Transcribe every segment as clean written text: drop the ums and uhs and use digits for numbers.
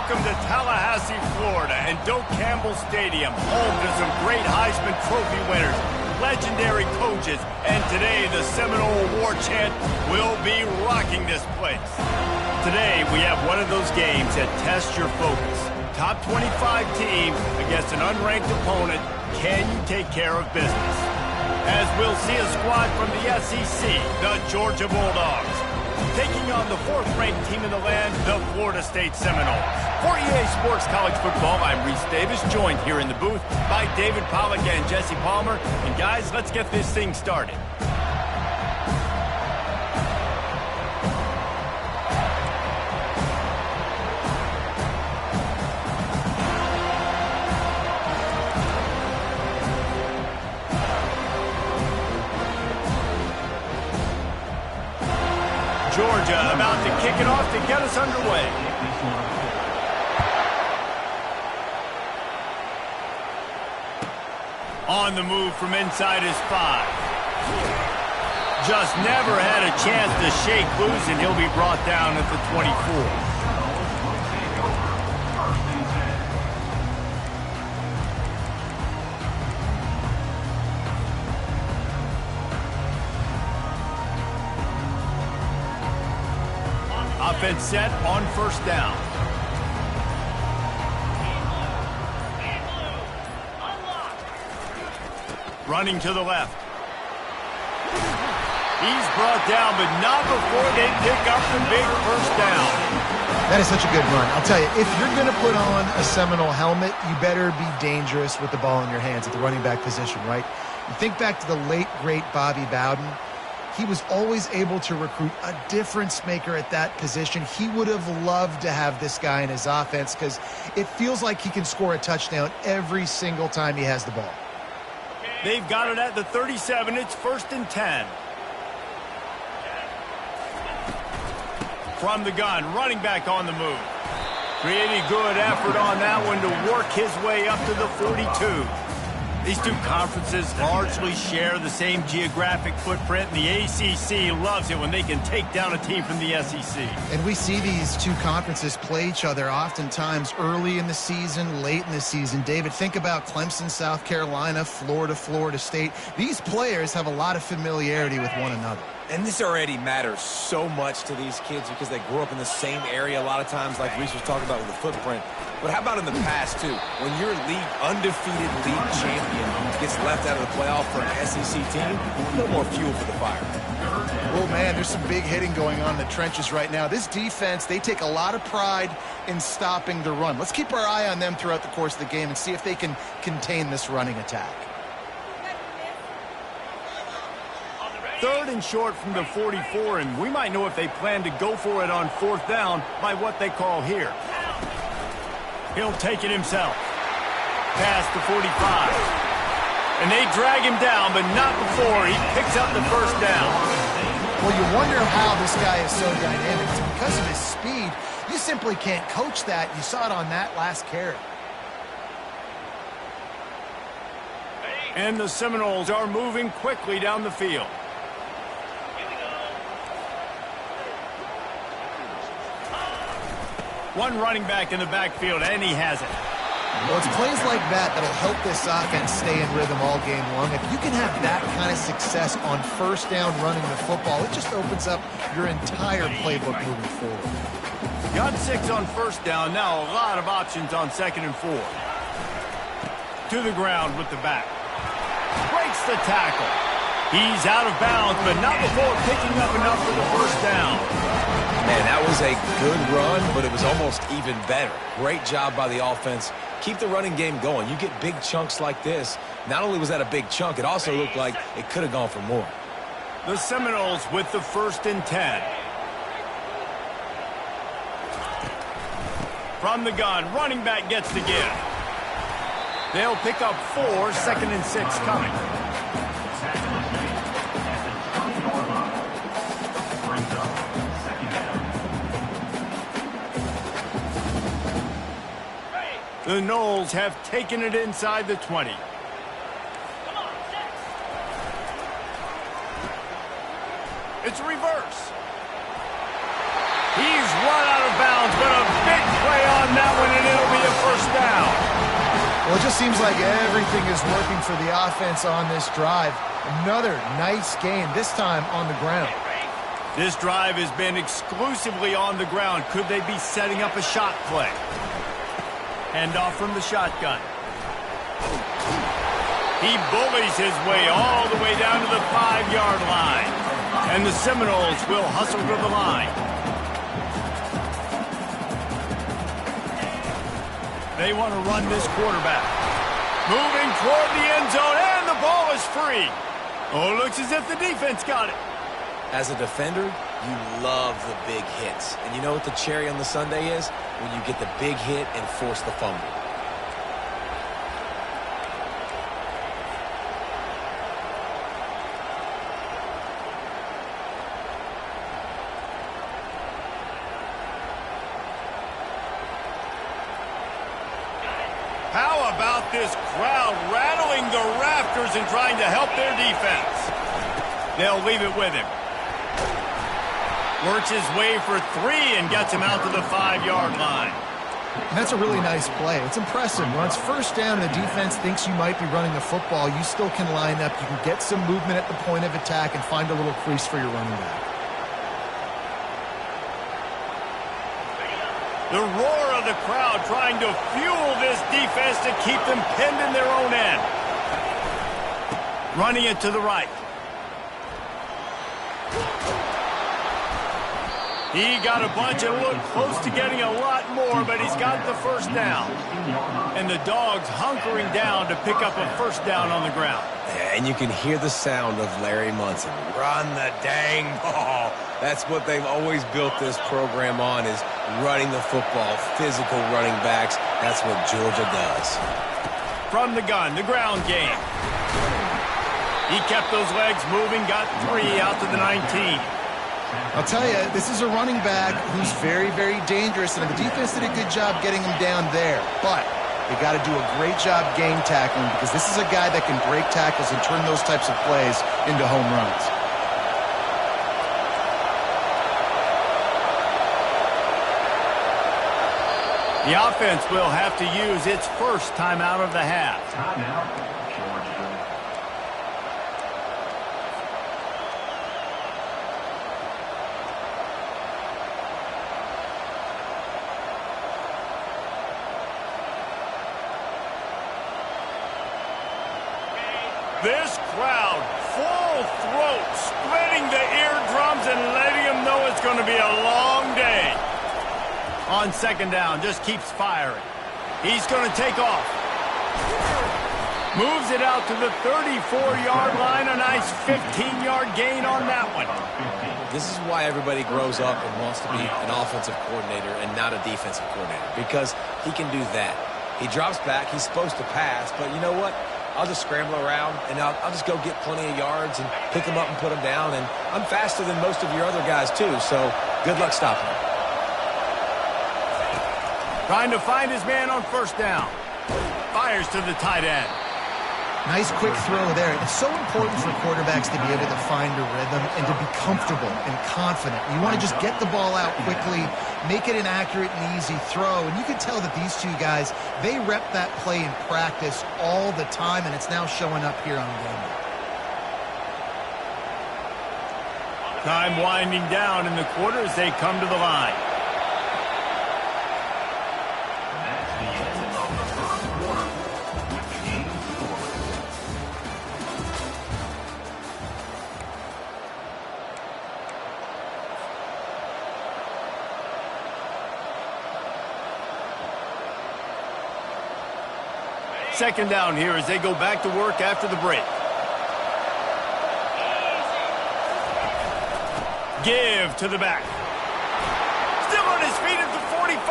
Welcome to Tallahassee, Florida, and Doak Campbell Stadium, home to some great Heisman Trophy winners, legendary coaches, and today the Seminole Award chant will be rocking this place. Today we have one of those games that tests your focus. Top 25 team against an unranked opponent. Can you take care of business? As we'll see a squad from the SEC, the Georgia Bulldogs, taking on the fourth-ranked team in the land, the Florida State Seminoles. For EA Sports College Football, I'm Reese Davis, joined here in the booth by David Pollack and Jesse Palmer. And guys, let's get this thing started. Georgia about to kick it off to get us underway. On the move from inside his 5. Just never had a chance to shake loose, and he'll be brought down at the 24. Offense set on first down. Running to the left. He's brought down, but not before they pick up the big first down. That is such a good run. I'll tell you, if you're going to put on a Seminole helmet, you better be dangerous with the ball in your hands at the running back position, right? You think back to the late, great Bobby Bowden. He was always able to recruit a difference maker at that position. He would have loved to have this guy in his offense because it feels like he can score a touchdown every single time he has the ball. They've got it at the 37. It's 1st and 10. From the gun, running back on the move. Pretty good effort on that one to work his way up to the 42. These two conferences largely share the same geographic footprint, and the ACC loves it when they can take down a team from the SEC. And we see these two conferences play each other oftentimes early in the season, late in the season. David, think about Clemson, South Carolina, Florida, Florida State. These players have a lot of familiarity with one another. And this already matters so much to these kids because they grew up in the same area a lot of times, like Reese was talking about with the footprint. But how about in the past, too? When your undefeated league champion gets left out of the playoff for an SEC team, no more fuel for the fire. Oh, man, there's some big hitting going on in the trenches right now. This defense, they take a lot of pride in stopping the run. Let's keep our eye on them throughout the course of the game and see if they can contain this running attack. 3rd and short from the 44, and we might know if they plan to go for it on 4th down by what they call here. He'll take it himself. Past the 45. And they drag him down, but not before he picks up the first down. Well, you wonder how this guy is so dynamic. It's because of his speed. You simply can't coach that. You saw it on that last carry. And the Seminoles are moving quickly down the field. One running back in the backfield, and he has it. Well, it's plays like that that'll help this offense stay in rhythm all game long. If you can have that kind of success on first down running the football, it just opens up your entire playbook moving forward. Got 6 on first down. Now a lot of options on 2nd and 4. To the ground with the back. Breaks the tackle. He's out of bounds, but not before picking up enough for the first down. Man, that was a good run, but it was almost even better. Great job by the offense. Keep the running game going. You get big chunks like this. Not only was that a big chunk, it also looked like it could have gone for more. The Seminoles with the 1st and 10. From the gun, running back gets the give. They'll pick up 4, 2nd and 6 coming. The Noles have taken it inside the 20. It's a reverse. He's run out of bounds, but a big play on that one, and it'll be a first down. Well, it just seems like everything is working for the offense on this drive. Another nice game, this time on the ground. This drive has been exclusively on the ground. Could they be setting up a shot play? Handoff from the shotgun. He bullies his way all the way down to the 5-yard line. And the Seminoles will hustle to the line. They want to run this quarterback. Moving toward the end zone, and the ball is free. Oh, looks as if the defense got it. As a defender, you love the big hits. And you know what the cherry on the sundae is? When you get the big hit and force the fumble. How about this crowd rattling the rafters and trying to help their defense? They'll leave it with him. Works his way for 3 and gets him out to the 5-yard line. And that's a really nice play. It's impressive. When it's first down and the defense thinks you might be running the football, you still can line up. You can get some movement at the point of attack and find a little crease for your running back. The roar of the crowd trying to fuel this defense to keep them pinned in their own end. Running it to the right. He got a bunch and looked close to getting a lot more, but he's got the first down. And the Dogs hunkering down to pick up a first down on the ground. Yeah, and you can hear the sound of Larry Munson. Run the dang ball. That's what they've always built this program on, is running the football, physical running backs. That's what Georgia does. From the gun, the ground game. He kept those legs moving, got 3 out to the 19. I'll tell you, this is a running back who's very, very dangerous, and the defense did a good job getting him down there. But they got to do a great job game tackling, because this is a guy that can break tackles and turn those types of plays into home runs. The offense will have to use its first timeout of the half. Timeout, Georgia. This crowd, full throat, spreading the eardrums and letting them know it's going to be a long day. On second down, just keeps firing. He's going to take off. Moves it out to the 34-yard line. A nice 15-yard gain on that one. This is why everybody grows up and wants to be an offensive coordinator and not a defensive coordinator, because he can do that. He drops back. He's supposed to pass, but you know what? I'll just scramble around, and I'll just go get plenty of yards and pick them up and put them down. And I'm faster than most of your other guys, too, so good luck stopping him. Trying to find his man on first down. Fires to the tight end. Nice quick throw there. It's so important for quarterbacks to be able to find a rhythm and to be comfortable and confident. You want to just get the ball out quickly, make it an accurate and easy throw. And you can tell that these two guys, they rep that play in practice all the time, and it's now showing up here on game day. Time winding down in the quarter as they come to the line. That's the end of the first quarter. Game score. Second down here as they go back to work after the break. Give to the back. Still on his feet at the 45.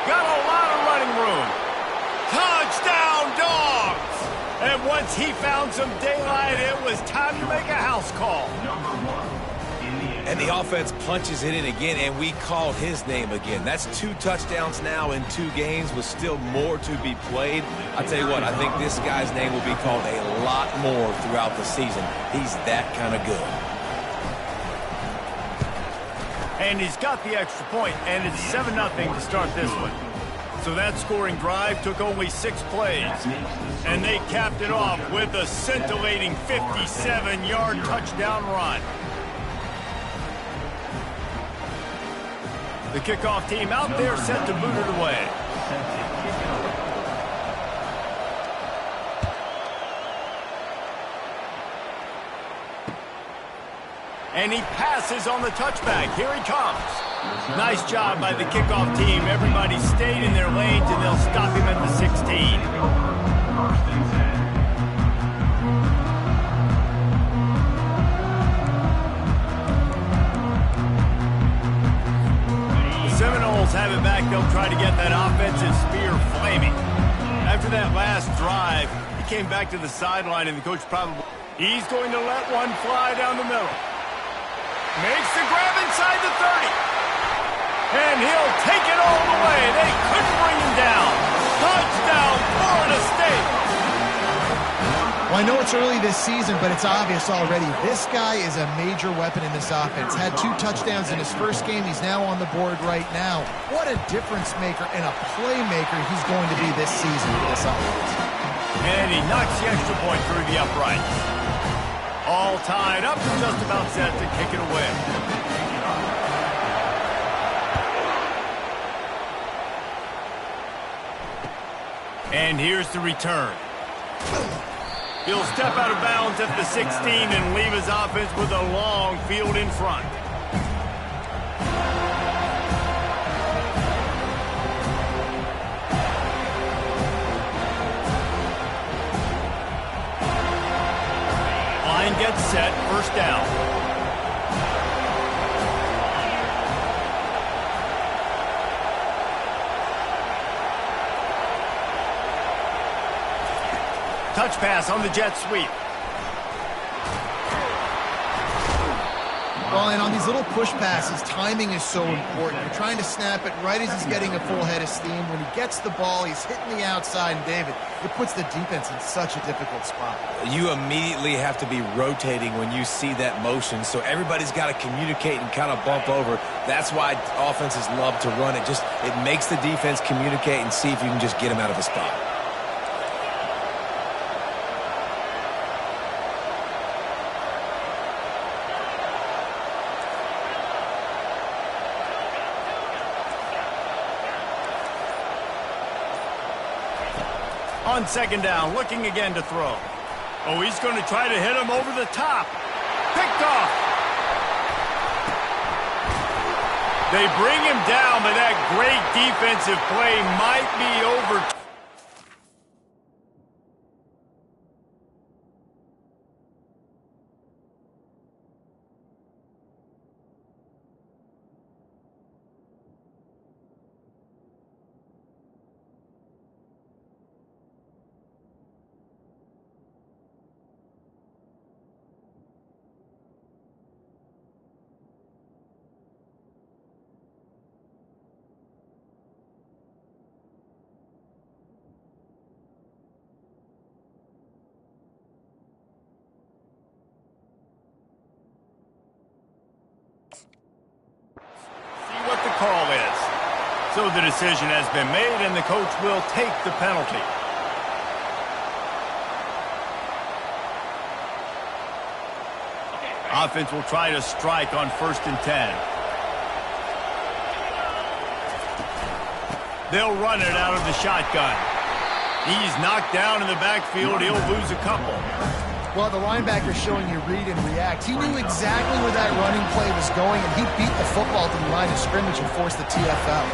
Got a lot of running room. Touchdown, Dogs! And once he found some daylight, it was time to make a house call. Number 1. And the offense punches it in again, and we call his name again. That's 2 touchdowns now in 2 games with still more to be played. I tell you what, I think this guy's name will be called a lot more throughout the season. He's that kind of good. And he's got the extra point, and it's 7-0 to start this one. So that scoring drive took only 6 plays. And they capped it off with a scintillating 57-yard touchdown run. The kickoff team out there set to boot it away. And he passes on the touchback. Here he comes. Nice job by the kickoff team. Everybody stayed in their lanes, and they'll stop him at the 16. The Seminoles have it back. They'll try to get that offensive spear flaming. After that last drive, he came back to the sideline, and the coach probably... He's going to let one fly down the middle. Makes the grab inside the 30. And he'll take it all the way. They couldn't bring him down. Touchdown, Florida State. Well, I know it's early this season, but it's obvious already. This guy is a major weapon in this offense. Had 2 touchdowns in his first game. He's now on the board right now. What a difference maker and a playmaker he's going to be this season for this offense. And he knocks the extra point through the uprights. All tied up and just about set to kick it away. And here's the return. He'll step out of bounds at the 16 and leave his offense with a long field in front. Line gets set, first down. Touch pass on the jet sweep. Well, and on these little push passes, timing is so important. You're trying to snap it right as he's getting a full head of steam. When he gets the ball, he's hitting the outside, and David, it puts the defense in such a difficult spot. You immediately have to be rotating when you see that motion, so everybody's got to communicate and kind of bump over. That's why offenses love to run it. It makes the defense communicate and see if you can just get him out of a spot. On second down, looking again to throw. Oh, he's going to try to hit him over the top. Picked off. They bring him down, but that great defensive play might be over. Call is. So the decision has been made, and the coach will take the penalty. Offense will try to strike on 1st and 10. They'll run it out of the shotgun. He's knocked down in the backfield. He'll lose a couple. Well, the linebacker's showing you read and react. He knew exactly where that running play was going, and he beat the football to the line of scrimmage and forced the TFL.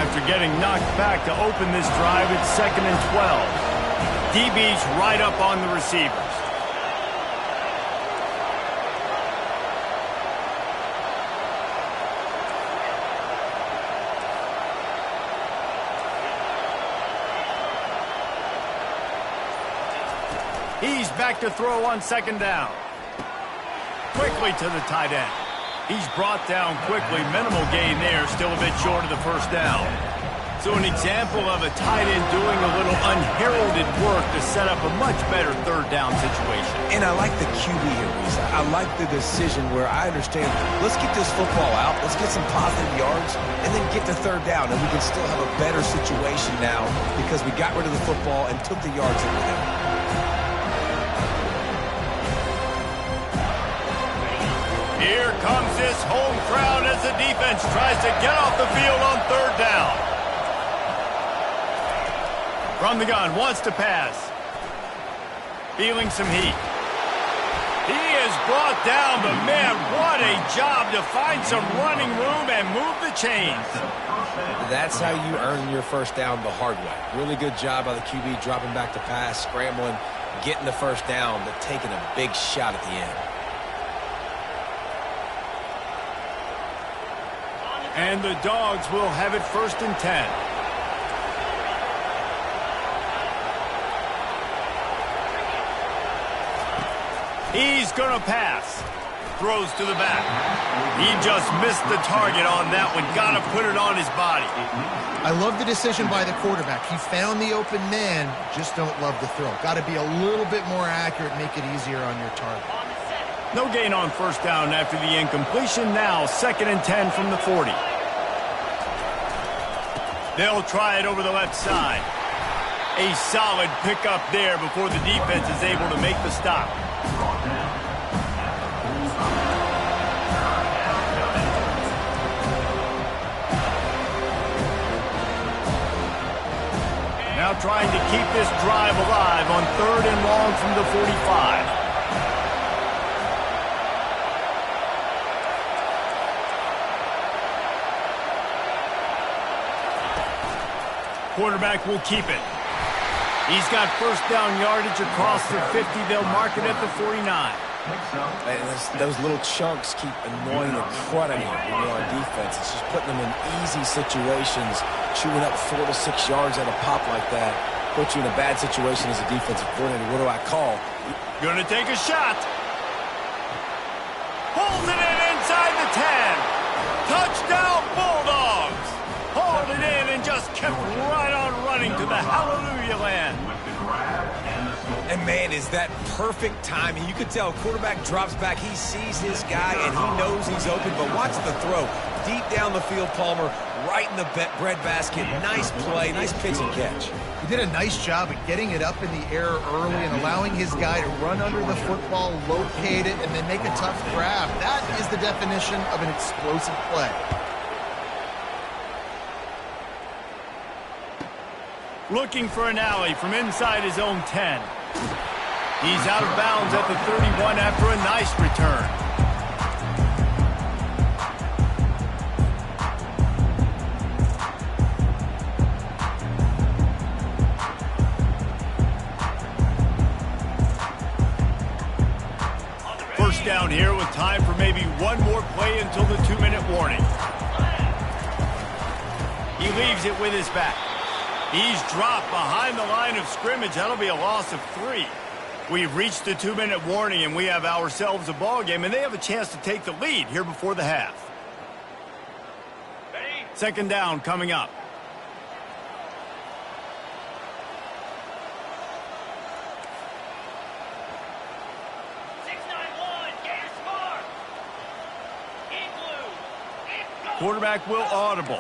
After getting knocked back to open this drive, it's 2nd and 12. DB's right up on the receivers. He's back to throw on 2nd down. Quickly to the tight end. He's brought down quickly. Minimal gain there. Still a bit short of the 1st down. So an example of a tight end doing a little unheralded work to set up a much better third down situation. And I like the QB here, Reese. I like the decision where I understand, let's get this football out, let's get some positive yards, and then get to third down, and we can still have a better situation now because we got rid of the football and took the yards in with it. Here comes this home crowd as the defense tries to get off the field on third down. From the gun, wants to pass. Feeling some heat. He is brought down, but man, what a job to find some running room and move the chains. That's how you earn your first down the hard way. Really good job by the QB dropping back to pass, scrambling, getting the first down, but taking a big shot at the end. And the Dogs will have it 1st and 10. He's going to pass. Throws to the back. He just missed the target on that one. Got to put it on his body. I love the decision by the quarterback. He found the open man, just don't love the throw. Got to be a little bit more accurate, make it easier on your target. No gain on first down after the incompletion. Now 2nd and 10 from the 40. They'll try it over the left side. A solid pickup there before the defense is able to make the stop. Now trying to keep this drive alive on 3rd and long from the 45. Quarterback will keep it. He's got first down yardage across the 50. They'll mark it at the 49. And those little chunks keep annoying the crud out of you when you're on defense. It's just putting them in easy situations, chewing up 4 to 6 yards at a pop like that. Puts you in a bad situation as a defensive coordinator. What do I call? Gonna take a shot. Holds it in inside the 10. Touchdown Bulldogs. Hauled it in and just kept right on running to the hallelujah land. And man, is that perfect timing. You could tell quarterback drops back. He sees his guy and he knows he's open, but watch the throw. Deep down the field, Palmer, right in the breadbasket. Nice play, nice pitch and catch. He did a nice job at getting it up in the air early and allowing his guy to run under the football, locate it, and then make a tough grab. That is the definition of an explosive play. Looking for an alley from inside his own 10. He's out of bounds at the 31 after a nice return. First down here with time for maybe one more play until the 2-minute warning. He leaves it with his back. He's dropped behind the line of scrimmage. That'll be a loss of 3. We've reached the 2-minute warning, and we have ourselves a ball game, and they have a chance to take the lead here before the half. 2nd down coming up. Quarterback will audible.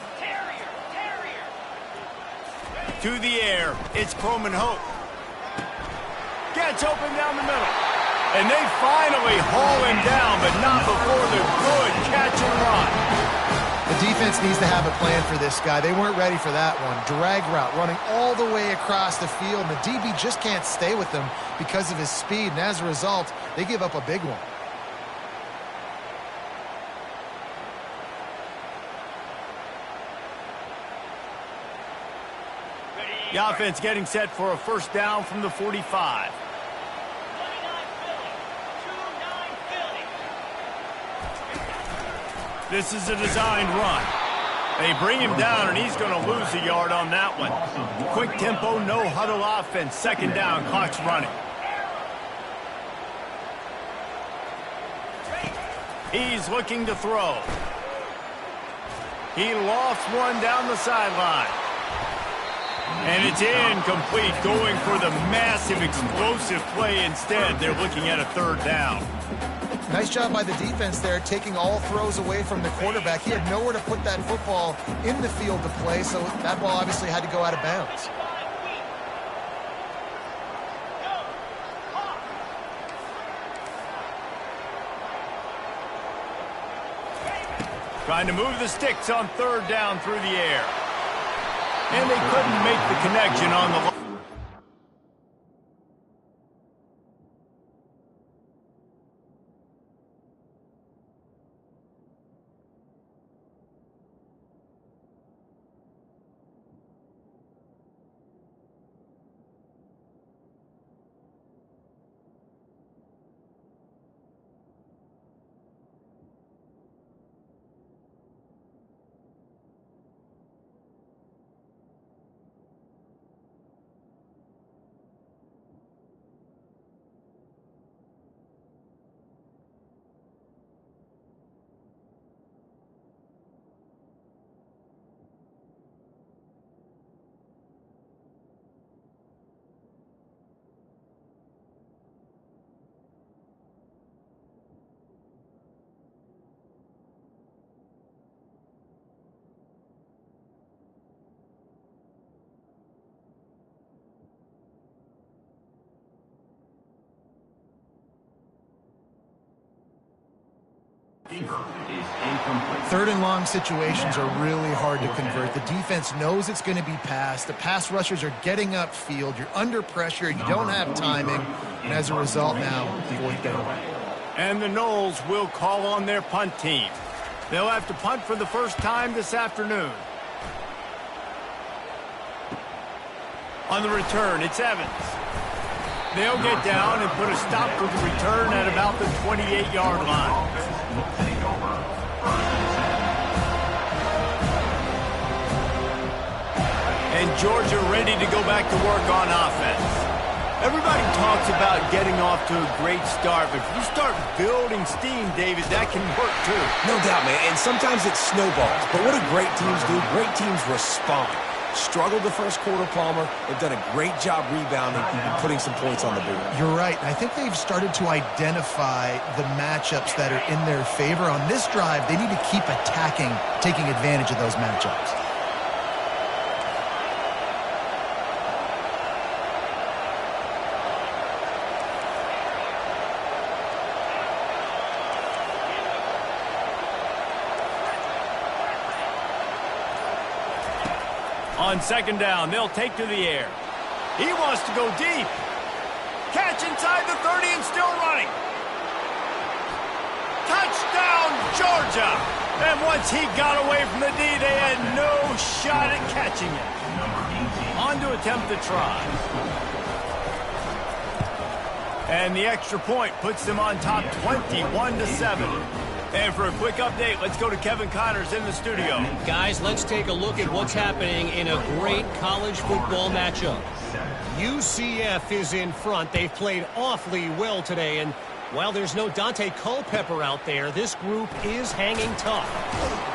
To the air, it's Croman Hope. Gets open down the middle. And they finally haul him down, but not before the good catch and run. The defense needs to have a plan for this guy. They weren't ready for that one. Drag route, running all the way across the field. And the DB just can't stay with them because of his speed. And as a result, they give up a big one. The offense getting set for a first down from the 45. This is a designed run. They bring him down, and he's going to lose a yard on that one. Quick tempo, no huddle offense. 2nd down, clock's running. He's looking to throw. He lofts one down the sideline. And it's incomplete, going for the massive explosive play instead. They're looking at a third down. Nice job by the defense there, taking all throws away from the quarterback. He had nowhere to put that football in the field to play, so that ball obviously had to go out of bounds. Trying to move the sticks on third down through the air. And they couldn't make the connection on the line. Third and long situations are really hard to convert. The defense knows it's going to be passed. The pass rushers are getting upfield. You're under pressure. You don't have timing. And as a result now, fourth down. And the Noles will call on their punt team. They'll have to punt for the first time this afternoon. On the return, it's Evans. They'll get down and put a stop to the return at about the 28-yard line. And Georgia ready to go back to work on offense. Everybody talks about getting off to a great start, but if you start building steam, David, that can work too. No doubt, man, and sometimes it snowballs. But what do great teams do? Great teams respond. Struggled the first quarter, Palmer. They've done a great job rebounding and putting some points on the board. You're right. I think they've started to identify the matchups that are in their favor. On this drive, they need to keep attacking, taking advantage of those matchups. On second down, they'll take to the air. He wants to go deep. Catch inside the 30 and still running. Touchdown, Georgia! And once he got away from the D, they had no shot at catching it. On to attempt the try. And the extra point puts them on top 21-7. And for a quick update, let's go to Kevin Connors in the studio. Guys, let's take a look at what's happening in a great college football matchup. UCF is in front. They've played awfully well today, and while there's no Dante Culpepper out there, this group is hanging tough.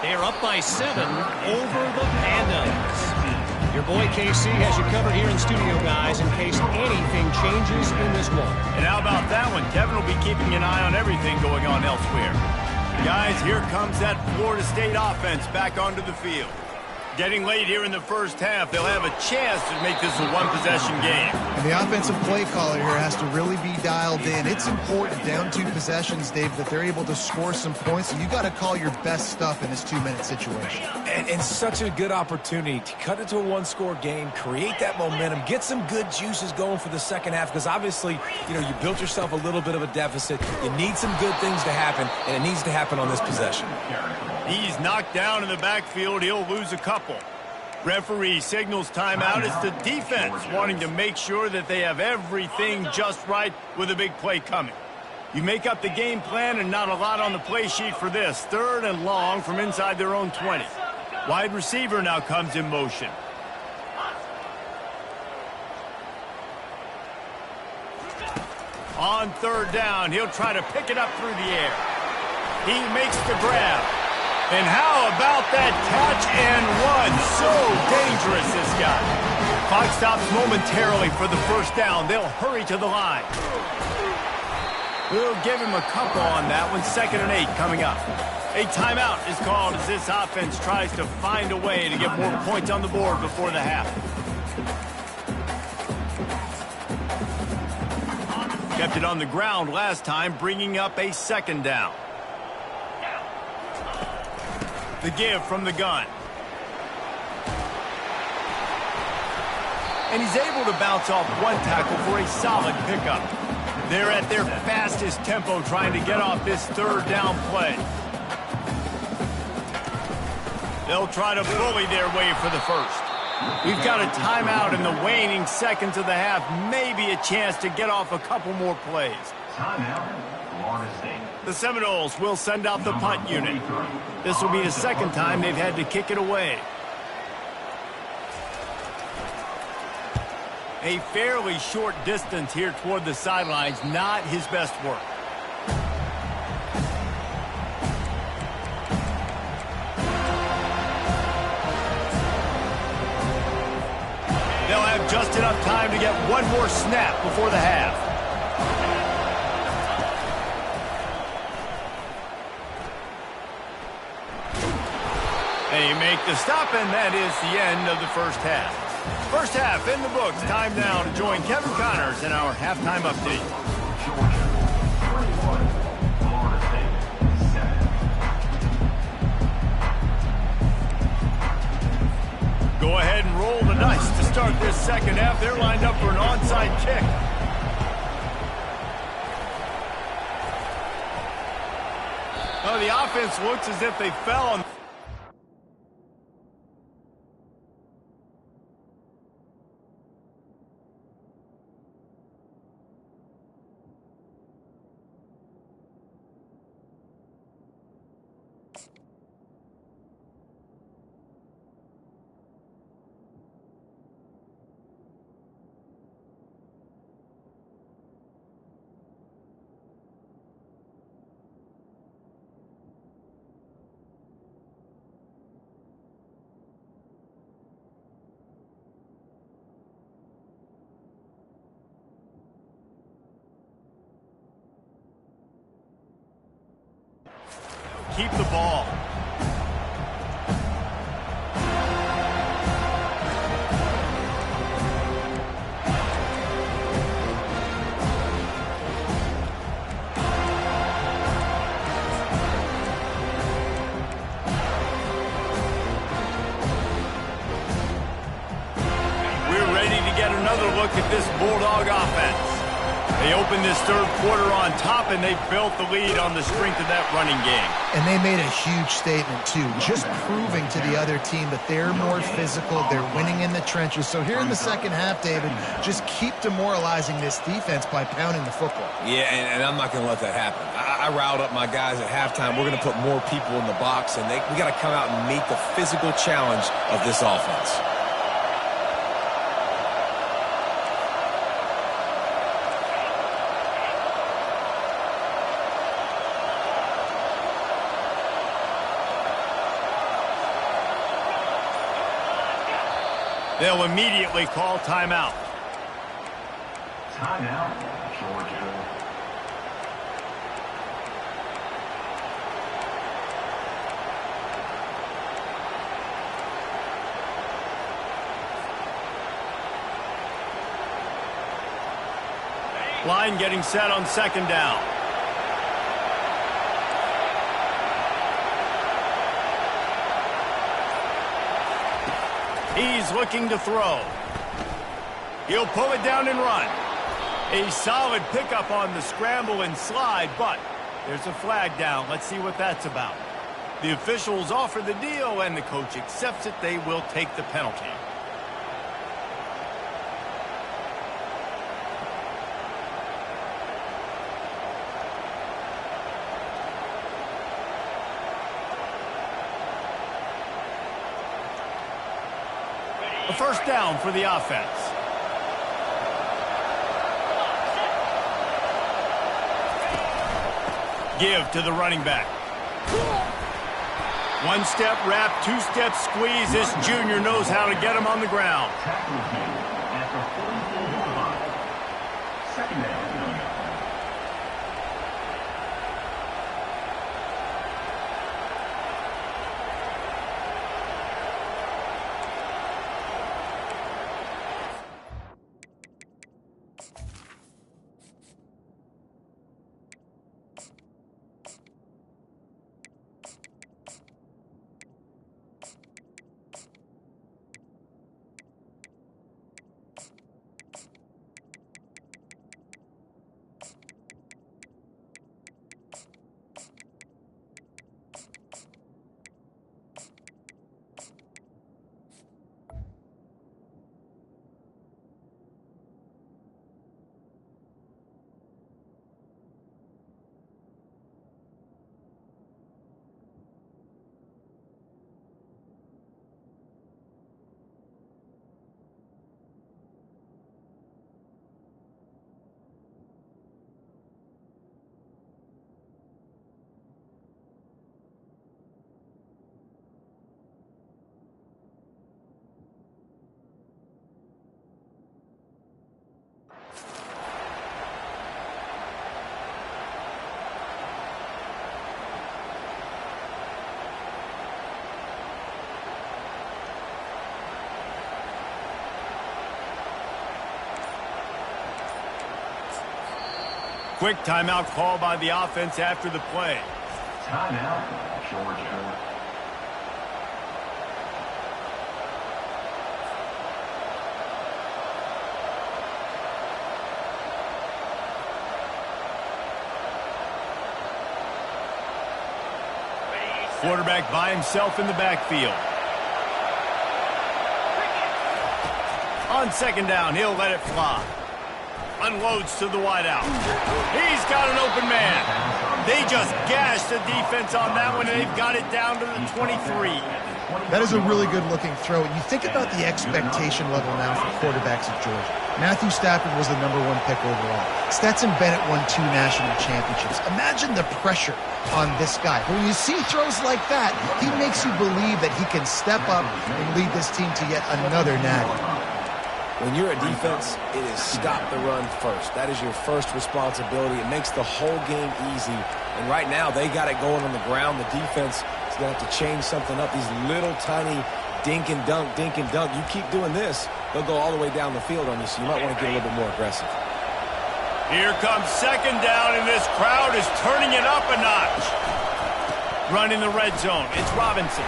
They're up by 7 over the Pandas. Your boy KC has you covered here in studio, guys, in case anything changes in this one. And how about that one? Kevin will be keeping an eye on everything going on elsewhere. Guys, here comes that Florida State offense back onto the field. Getting late here in the first half, they'll have a chance to make this a one-possession game. And the offensive play caller here has to really be dialed in. It's important down 2 possessions, Dave, that they're able to score some points. And you got to call your best stuff in this 2-minute situation. And such a good opportunity to cut it to a one-score game, create that momentum, get some good juices going for the second half. Because obviously, you built yourself a little bit of a deficit. You need some good things to happen, and it needs to happen on this possession. He's knocked down in the backfield. He'll lose a couple. Referee signals timeout. It's the defense wanting to make sure that they have everything just right with a big play coming. You make up the game plan and not a lot on the play sheet for this. Third and long from inside their own 20. Wide receiver now comes in motion. On third down, he'll try to pick it up through the air. He makes the grab. And how about that catch and run? So dangerous, this guy. Clock stops momentarily for the first down. They'll hurry to the line. We'll give him a couple on that one. 2nd and 8 coming up. A timeout is called as this offense tries to find a way to get more points on the board before the half. Kept it on the ground last time, bringing up a 2nd down. The give from the gun. And he's able to bounce off one tackle for a solid pickup. They're at their fastest tempo trying to get off this 3rd down play. They'll try to bully their way for the first. We've got a timeout in the waning seconds of the half. Maybe a chance to get off a couple more plays. Timeout, Florida State. The Seminoles will send out the punt unit. This will be the 2nd time they've had to kick it away. A fairly short distance here toward the sidelines, not his best work. They'll have just enough time to get one more snap before the half. They make the stop, and that is the end of the first half. First half in the books. Time now to join Kevin Connors in our halftime update. Georgia, 21. Florida State, 7. Go ahead and roll the dice to start this 2nd half. They're lined up for an onside kick. Oh, the offense looks as if they fell on. Keep the ball. We're ready to get another look at this Bulldog offense. They opened this 3rd quarter on top, and they built the lead on the strength of that running game. And they made a huge statement, too, just proving to the other team that they're more physical, they're winning in the trenches. So here in the 2nd half, David, just keep demoralizing this defense by pounding the football. Yeah, and I'm not going to let that happen. I riled up my guys at halftime. We're going to put more people in the box, and we got to come out and meet the physical challenge of this offense. They'll immediately call timeout. Timeout, Georgia. Line getting set on 2nd down. He's looking to throw. He'll pull it down and run. A solid pickup on the scramble and slide, but there's a flag down. Let's see what that's about. The officials offer the deal, and the coach accepts it. They will take the penalty. A first down for the offense. Give to the running back. One-step wrap, two-step squeeze. This junior knows how to get him on the ground. Tackle made at the 44 line. Second down. Quick timeout call by the offense after the play. Timeout, Georgia. Quarterback by himself in the backfield. On second down, he'll let it fly. Unloads to the wideout. He's got an open man. They just gashed the defense on that one, and they've got it down to the 23. That is a really good-looking throw. And you think about the expectation level now for quarterbacks at Georgia. Matthew Stafford was the #1 pick overall. Stetson Bennett won 2 national championships. Imagine the pressure on this guy. But when you see throws like that, he makes you believe that he can step up and lead this team to yet another natty. When you're a defense, it is stop the run first. That is your first responsibility. It makes the whole game easy. And right now, they got it going on the ground. The defense is going to have to change something up. These little tiny dink and dunk, dink and dunk. You keep doing this, they'll go all the way down the field on you, so you might want to get a little bit more aggressive. Here comes second down, and this crowd is turning it up a notch. Running the red zone, it's Robinson.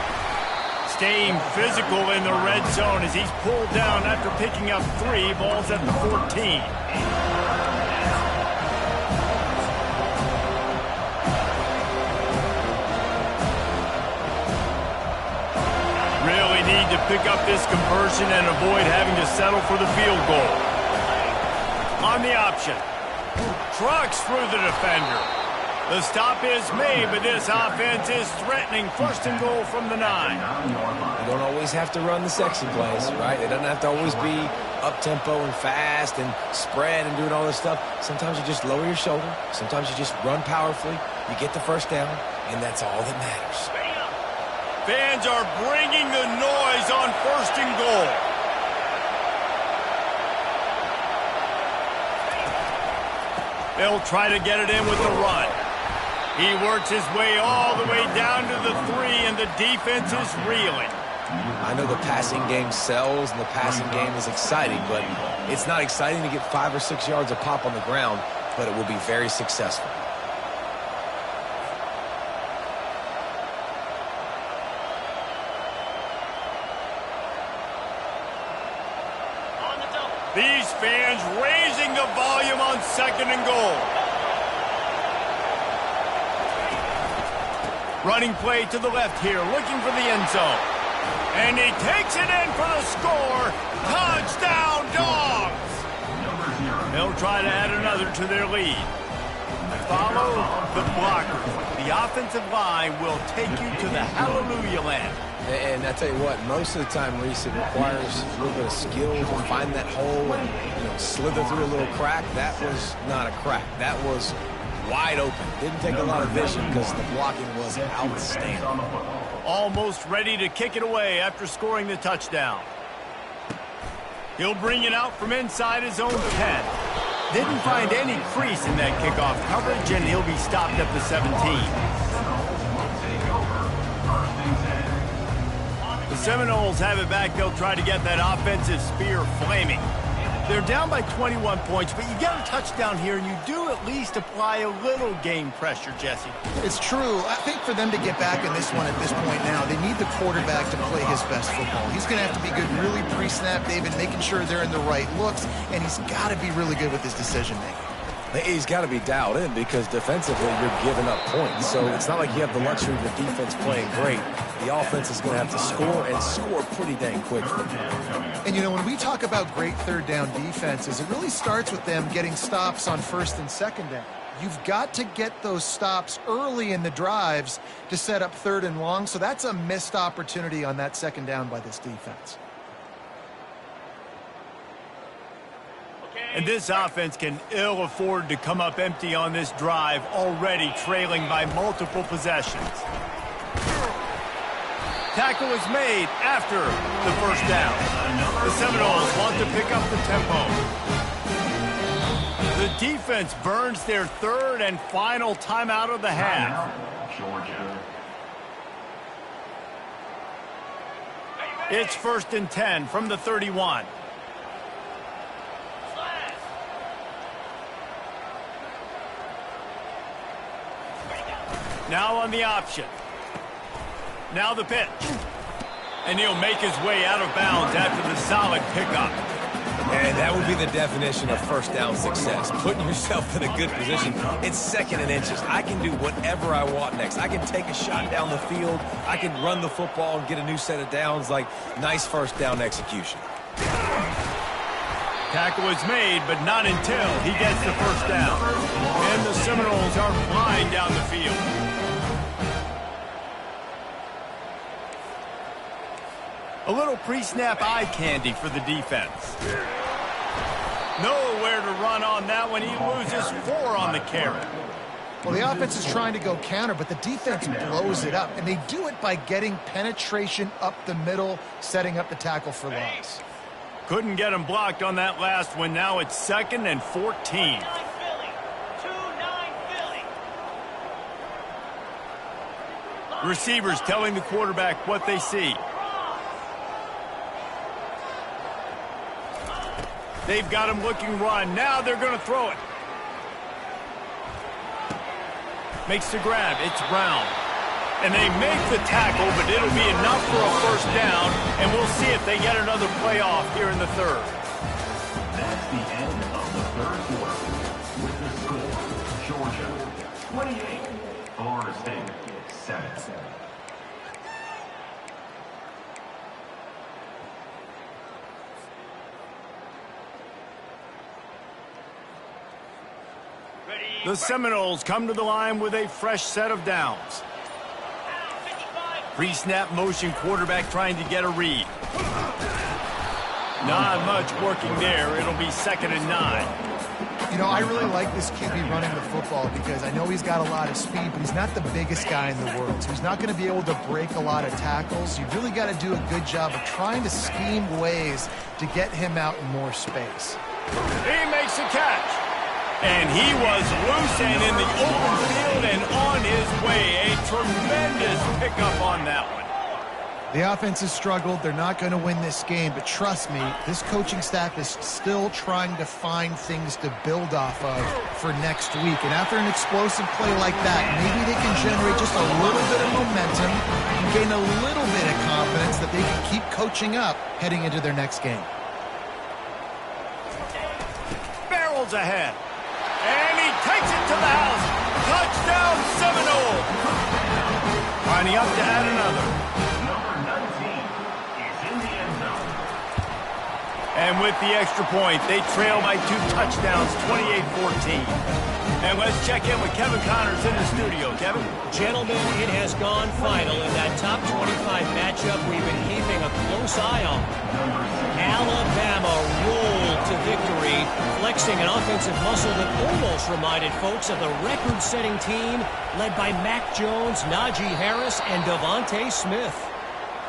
Staying physical in the red zone as he's pulled down after picking up 3 balls at the 14. Really need to pick up this conversion and avoid having to settle for the field goal. On the option. Trucks through the defender. The stop is made, but this offense is threatening. First and goal from the 9. You don't always have to run the sexy plays, right? It doesn't have to always be up-tempo and fast and spread and doing all this stuff. Sometimes you just lower your shoulder. Sometimes you just run powerfully. You get the first down, and that's all that matters. Fans are bringing the noise on first and goal. They'll try to get it in with the run. He works his way all the way down to the 3, and the defense is reeling. I know the passing game sells and the passing game is exciting, but it's not exciting to get 5 or 6 yards of pop on the ground, but it will be very successful. These fans raising the volume on second and goal. Running play to the left here, looking for the end zone. And he takes it in for the score. Touchdown, Dogs! They'll try to add another to their lead. Follow the blocker. The offensive line will take you to the hallelujah land. And I tell you what, most of the time, Reese, it requires a little bit of skill to find that hole and slither through a little crack. That was not a crack. That was wide open. Didn't take a lot of vision because the blocking was outstanding. Almost ready to kick it away after scoring the touchdown. He'll bring it out from inside his own 10. Didn't find any crease in that kickoff coverage, and he'll be stopped at the 17. The Seminoles have it back. They'll try to get that offensive spear flaming. They're down by 21 points, but you get a touchdown here, and you do at least apply a little game pressure, Jesse. It's true. I think for them to get back in this one at this point now, they need the quarterback to play his best football. He's going to have to be good really pre-snap, David, making sure they're in the right looks, and he's got to be really good with his decision-making. He's got to be dialed in because defensively you're giving up points. So it's not like you have the luxury of the defense playing great. The offense is going to have to score and score pretty dang quickly. And, you know, when we talk about great third down defenses, it really starts with them getting stops on first and second down. You've got to get those stops early in the drives to set up third and long. So that's a missed opportunity on that second down by this defense. And this offense can ill afford to come up empty on this drive, already trailing by multiple possessions. Tackle is made after the first down. The Seminoles want to pick up the tempo. The defense burns their third and final timeout of the half. It's 1st and 10 from the 31. Now on the option. Now the pitch. And he'll make his way out of bounds after the solid pickup. And that would be the definition of first down success. Putting yourself in a good position. It's 2nd and inches. I can do whatever I want next. I can take a shot down the field. I can run the football and get a new set of downs. Like, nice first down execution. Tackle is made, but not until he gets the first down. And the Seminoles are flying down the field. A little pre-snap eye candy for the defense. Nowhere to run on that one. He loses 4 on the carry. Well, the offense is trying to go counter, but the defense blows it up. And they do it by getting penetration up the middle, setting up the tackle for loss. Couldn't get him blocked on that last one. Now it's 2nd and 14. Receivers telling the quarterback what they see. They've got him looking run. Now they're going to throw it. Makes the grab. It's Brown. And they make the tackle, but it'll be enough for a first down, and we'll see if they get another playoff here in the third. That's the end of the third quarter. With the score, Georgia 28, Florida State 7. The Seminoles come to the line with a fresh set of downs. Pre-snap motion, quarterback trying to get a read. Not much working there. It'll be 2nd and 9. You know, I really like this QB running the football because I know he's got a lot of speed, but he's not the biggest guy in the world. So he's not going to be able to break a lot of tackles. You really got to do a good job of trying to scheme ways to get him out in more space. He makes a catch. And he was loose and in the open field and on his way. A tremendous pickup on that one. The offense has struggled. They're not going to win this game, but trust me, this coaching staff is still trying to find things to build off of for next week. And after an explosive play like that, maybe they can generate just a little bit of momentum and gain a little bit of confidence that they can keep coaching up heading into their next game. Barrels ahead. And he takes it to the house. Touchdown, Seminole. Lining up to add another. Number 19 is in the end zone. And with the extra point, they trail by 2 touchdowns, 28-14. And let's check in with Kevin Connors in the studio. Kevin? Gentlemen, it has gone final in that top 25 matchup we've been keeping a close eye on. Alabama rolled to victory, flexing an offensive muscle that almost reminded folks of the record-setting team led by Mac Jones, Najee Harris, and Devontae Smith.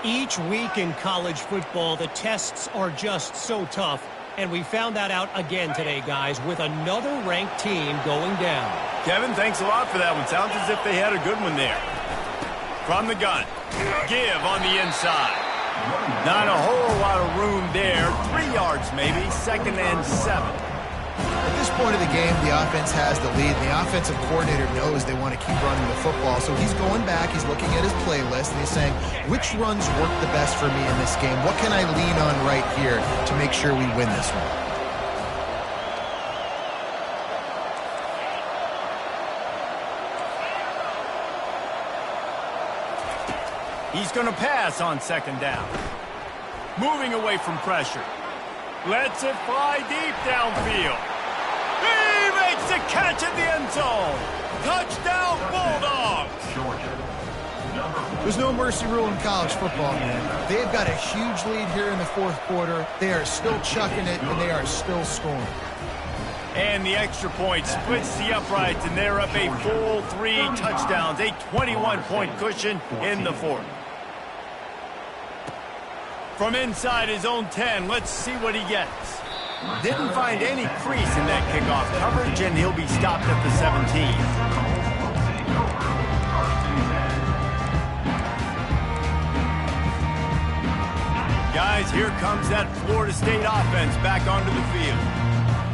Each week in college football, the tests are just so tough, and we found that out again today, guys, with another ranked team going down. Kevin, thanks a lot for that one. Sounds as if they had a good one there. From the gun, give on the inside. Not a whole lot of room there. 3 yards maybe, 2nd and 7. At this point of the game, the offense has the lead. The offensive coordinator knows they want to keep running the football. So he's going back, he's looking at his playlist, and he's saying, which runs work the best for me in this game? What can I lean on right here to make sure we win this one? He's going to pass on 2nd down. Moving away from pressure. Lets it fly deep downfield. He makes the catch in the end zone. Touchdown, Bulldogs. There's no mercy rule in college football, man. They've got a huge lead here in the 4th quarter. They are still chucking it, and they are still scoring. And the extra point splits the uprights, and they're up a full 3 touchdowns. A 21-point cushion in the 4th. From inside his own 10, let's see what he gets. Didn't find any crease in that kickoff coverage, and he'll be stopped at the 17. Guys, here comes that Florida State offense back onto the field.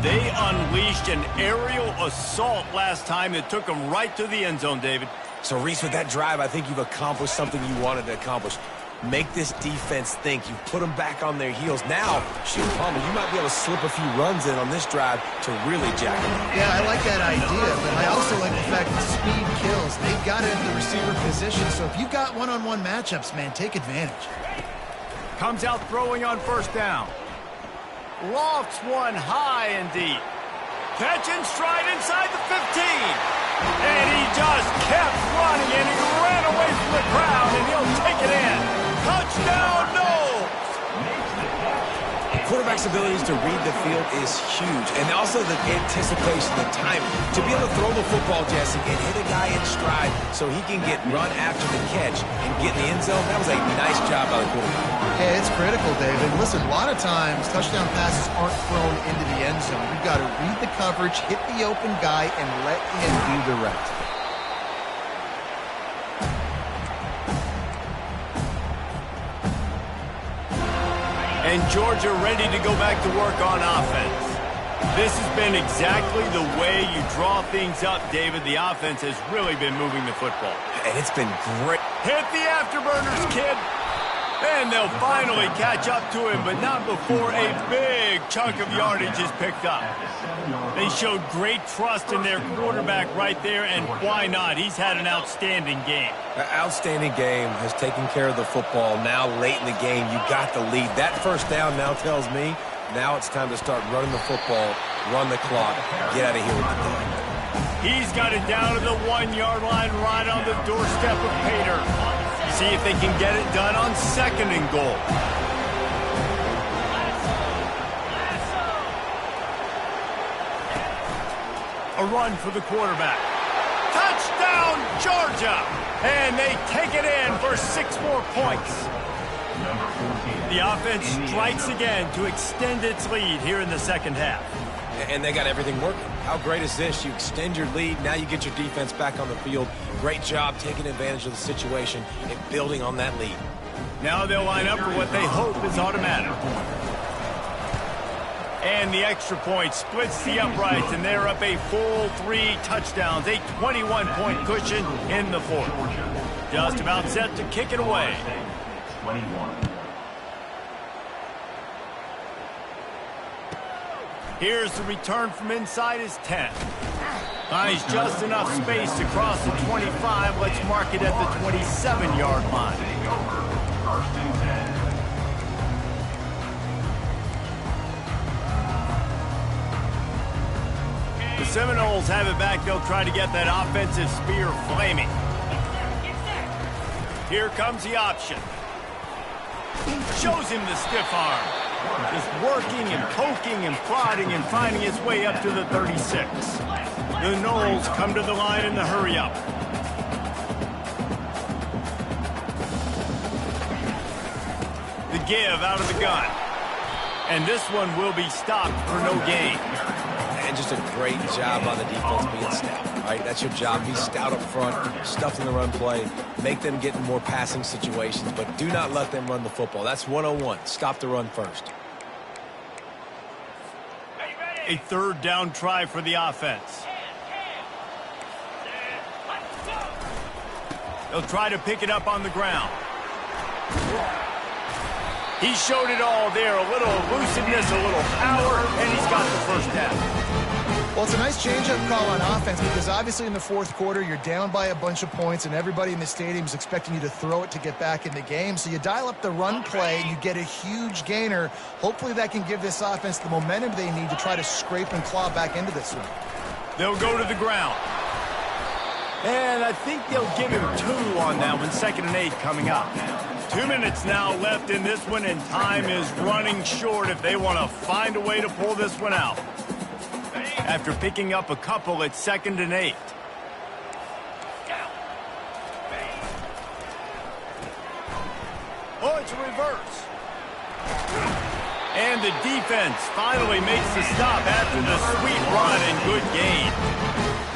They unleashed an aerial assault last time that took them right to the end zone, David. So, Reese, with that drive, I think you've accomplished something you wanted to accomplish. Make this defense think. You put them back on their heels. Now, shoot, Palmer, you might be able to slip a few runs in on this drive to really jack them up. Yeah, I like that idea, but I also like the fact that speed kills. They've got it in the receiver position, so if you've got one-on-one matchups, man, take advantage. Comes out throwing on 1st down. Lofts one high and deep. Catch and stride inside the 15. And he just kept running, and he ran away from the crowd, and he'll take it in. Touchdown, Knowles! Quarterback's abilities to read the field is huge, and also the anticipation, the timing. To be able to throw the football, Jesse, and hit a guy in stride so he can get run after the catch and get in the end zone, that was a nice job by the quarterback. Yeah, it's critical, David. Listen, a lot of times touchdown passes aren't thrown into the end zone. You've got to read the coverage, hit the open guy, and let him do the rest. And Georgia ready to go back to work on offense. This has been exactly the way you draw things up, David. The offense has really been moving the football. And it's been great. Hit the afterburners, kid. And they'll finally catch up to him, but not before a big chunk of yardage is picked up. They showed great trust in their quarterback right there, and why not? He's had an outstanding game. An outstanding game, has taken care of the football. Now, late in the game, you got the lead. That 1st down now tells me now it's time to start running the football, run the clock, get out of here with the day. He's got it down to the 1-yard line right on the doorstep of Pater. See if they can get it done on 2nd and goal. A run for the quarterback. Touchdown, Georgia! And they take it in for 6 more points. The offense strikes again to extend its lead here in the 2nd half. And they got everything working. How great is this? You extend your lead. Now you get your defense back on the field. Great job taking advantage of the situation and building on that lead. Now they'll line up for what they hope is automatic. And the extra point splits the uprights, and they're up a full 3 touchdowns. A 21-point cushion in the 4th. Just about set to kick it away. 21. Here's the return from inside his 10. Finds just enough space to cross the 25. Let's mark it at the 27-yard line. First and 10. The Seminoles have it back. They'll try to get that offensive spear flaming. Here comes the option. Shows him the stiff arm. Just working and poking and prodding and finding his way up to the 36. The Noles come to the line in the hurry-up. The give out of the gun. And this one will be stopped for no gain. And just a great job on the defense being stout. All right, that's your job. Be stout up front, stuff in the run play, make them get in more passing situations, but do not let them run the football. That's 101. Stop the run first. A third down try for the offense. They'll try to pick it up on the ground. He showed it all there. A little elusiveness, a little power, and he's got the first down. Well, it's a nice change-up call on offense because obviously in the fourth quarter, you're down by a bunch of points and everybody in the stadium is expecting you to throw it to get back in the game. So you dial up the run play and you get a huge gainer. Hopefully that can give this offense the momentum they need to try to scrape and claw back into this one. They'll go to the ground. And I think they'll give him 2 on that one. 2nd and 8 coming up. 2 minutes now left in this one, and time is running short if they want to find a way to pull this one out. After picking up a couple, it's 2nd and 8. Oh, it's a reverse. And the defense finally makes the stop after the sweet run and good gain.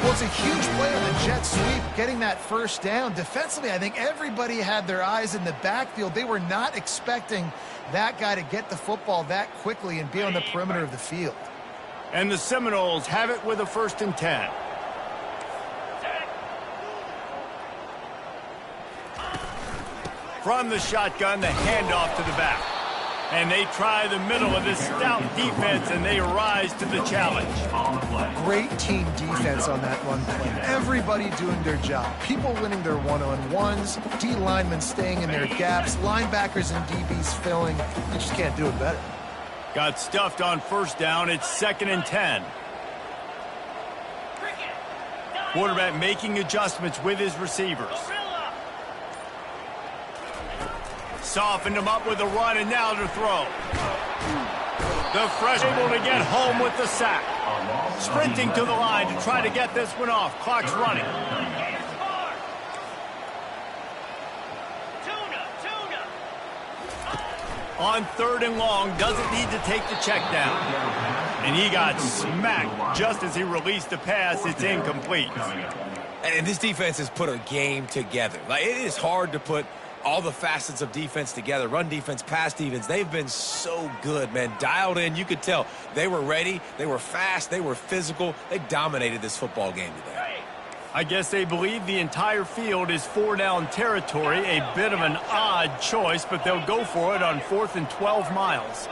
Well, it's a huge play on the jet sweep, getting that first down. Defensively, I think everybody had their eyes in the backfield. They were not expecting that guy to get the football that quickly and be on the perimeter of the field. And the Seminoles have it with a 1st and 10. From the shotgun, the handoff to the back. And they try the middle of this stout defense, and they rise to the challenge. Great team defense on that run play. Everybody doing their job. People winning their one-on-ones, D linemen staying in their gaps, linebackers and DBs filling. You just can't do it better. Got stuffed on 1st down. It's 2nd and 10. Quarterback making adjustments with his receivers. Softened him up with a run, and now to throw. The freshman able to get home with the sack. Sprinting to the line to try to get this one off. Clock's running. On 3rd and long, doesn't need to take the check down. And he got smacked just as he released the pass. It's incomplete. And this defense has put a game together. Like, it is hard to put all the facets of defense together. Run defense, pass defense. They've been so good, man. Dialed in. You could tell they were ready. They were fast. They were physical. They dominated this football game today. I guess they believe the entire field is 4-down territory. A bit of an odd choice, but they'll go for it on 4th and 12 miles.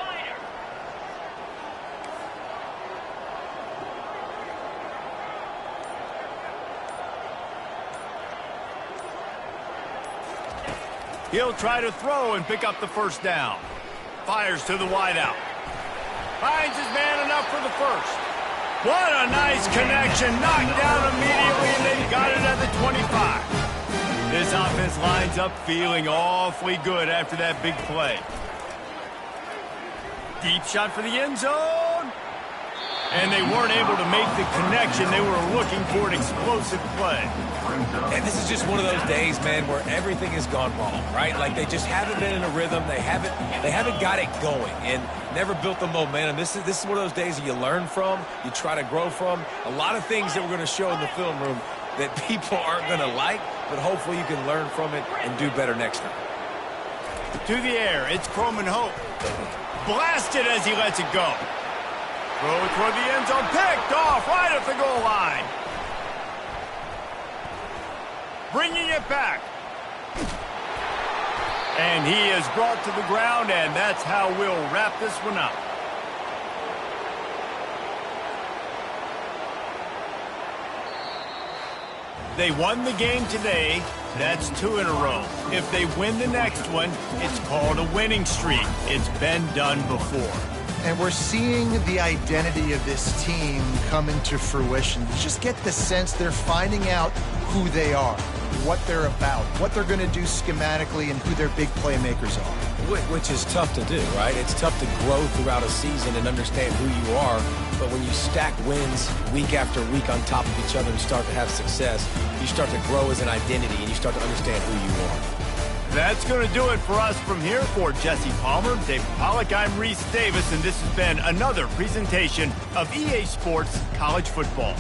He'll try to throw and pick up the 1st down. Fires to the wideout. Finds his man enough for the 1st. What a nice connection. Knocked down immediately, and they got it at the 25. This offense lines up feeling awfully good after that big play. Deep shot for the end zone. And they weren't able to make the connection. They were looking for an explosive play. And this is just one of those days, man, where everything has gone wrong, right? Like, they just haven't been in a rhythm. They haven't got it going and never built the momentum. This is one of those days that you learn from, you try to grow from. A lot of things that we're going to show in the film room that people aren't going to like, but hopefully you can learn from it and do better next time. To the air, it's Croman Hope. Blasted as he lets it go. Throw toward the end zone, picked off right at the goal line. Bringing it back. And he is brought to the ground, and that's how we'll wrap this one up. They won the game today. That's 2 in a row. If they win the next one, it's called a winning streak. It's been done before. And we're seeing the identity of this team come into fruition. You just get the sense they're finding out who they are, what they're about, what they're going to do schematically, and who their big playmakers are. Which is tough to do, right? It's tough to grow throughout a season and understand who you are. But when you stack wins week after week on top of each other and start to have success, you start to grow as an identity and you start to understand who you are. That's going to do it for us from here. For Jesse Palmer, David Pollack, I'm Reese Davis, and this has been another presentation of EA Sports College Football.